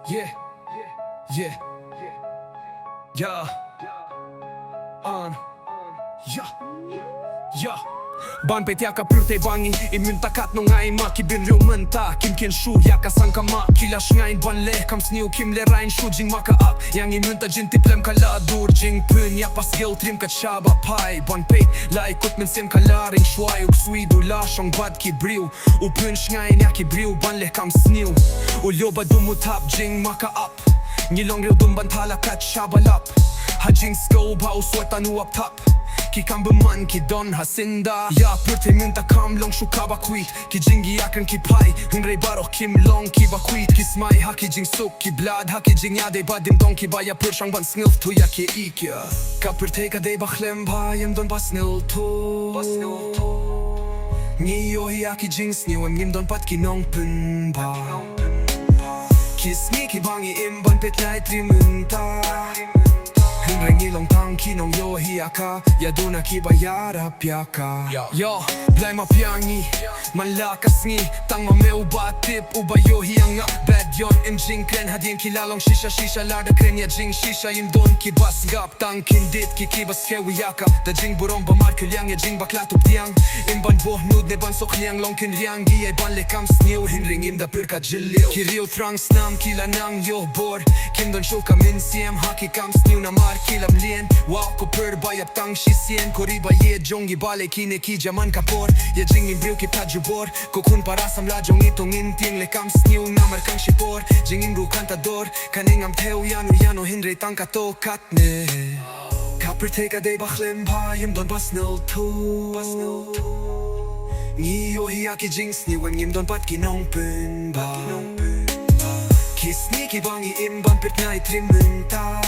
Yeah, yeah, yeah, on, yeah, yeah. Ban pe tia ka Pyrthei bangi I myn takat no nga I ma ki bin rjo mënta Kim kjen shu ja ka san ka ma Kila shngajn ban le kam sniew kim le rajn shu gjing ma ka ap Yang I myn ta gjin ti plem ka la dur gjing pyn Ja pas gil trim ka qaba paj Ban pejt la I kut men sim ka larin shwaj U kësui du la shong bad ki briu U pyn shngajn ja ki briu ban le kam sniew U ljoba du mu tap gjing ma ka ap Një long rjo du mban tala ka qaba lap Ha gjing sko ba u sueta nu ap tap Ki kam bëman ki don hasinda Ja Pyrthei myn ta kam long shu kaba kuit Ki gjingi jakën ki paj Hënrej baroh kim long ki ba kuit Ki smaj ha ki gjing suk ki blad Ha ki gjing jade ba dim don ki ba ja për shang ban snilf tu ja ki ikja Ka Pyrthei ka dej ba khlem ba jem don ba snil tu Një johi ja ki gjing sniew Em don pat ki nong pyn ba Ki sni ki bangi im ban pet laj trimën ta Hënrej një long tang ki nong jo hi aka Ja duna ki ba iarap jaka Jo, blaj ma pjangi Man la ka sngi Tang ma me u ba tip U ba jo hi anga Bad jon im gjing kren Hadjen ki la long shisha Larda kren ja gjing shisha Im don ki bas ngap Tang kin dit ki bas kewi jaka Da gjing buron ba mar kyljang Ja gjing ba klatu pjang Im ban boh nud ne ban sok ljang Long kin rjang Gi ban le kam sniew Hinring im da pyrka gjillio Ki riu trang snam Kila nang jo bor Kim don shu kam in siem Haki kam sniew na mar Kila mlien Wow ko për ba jep tang shisien Kori ba je gjongi bale kine ki gjaman ka por Je gjing im briu ki pa gjubor Kokun para sam la gjongi tongin ting le kam sniew na mar kang shipor Gjing im ru kantador Kaningam teu jano hindrej tang ka to katne Ka Pyrthei ka dej ba khlem pa Jem don ba snil tu Një johi ja ki gjing sniew Jem don pat ki nong pyn ba Ki sni ki bangi im ban Pyrthei trimën ta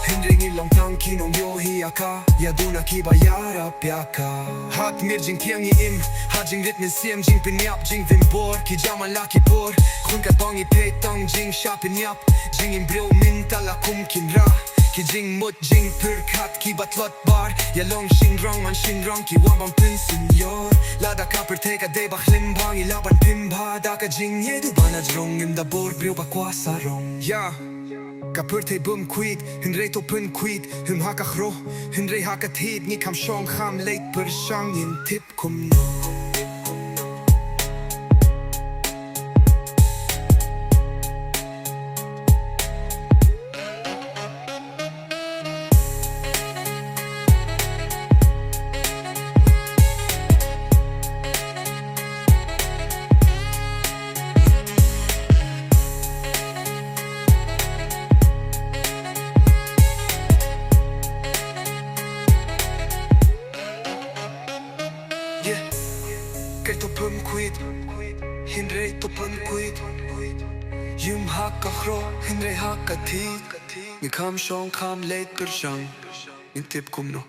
Hindring I long tang ki nong jo hi aka Ja duna ki ba iarap jaka Hak mir gjing tjengi im Ha gjing rit në siem gjing pin jap Gjing vim bor Ki gjaman la ki por Khun ka bangi pejt tang gjing shapin jap Gjing im breu min tala kum kin ra Ki gjing mut gjing pyrk hat ki bat lot bar Ja long shing rong man shing rong Ki wan ban pyn senjor Lada ka Pyrthei ka dej ba khlim bang I laban pym ba Da ka gjing jedu bana gjrong Im da bor breu ba kwasa rong Ja Ka Pyrthei bëm kuit, hëndrej to pën kuit Hëm haka khro, hëndrej haka t'hit Një kam shong kham lejt për shang Një tip kum no Kër të pëm kujt, hindrej të pëm kujt Jëm haka khro, hindrej haka tit Një kam shon, kam lejt për shang Një tip kum no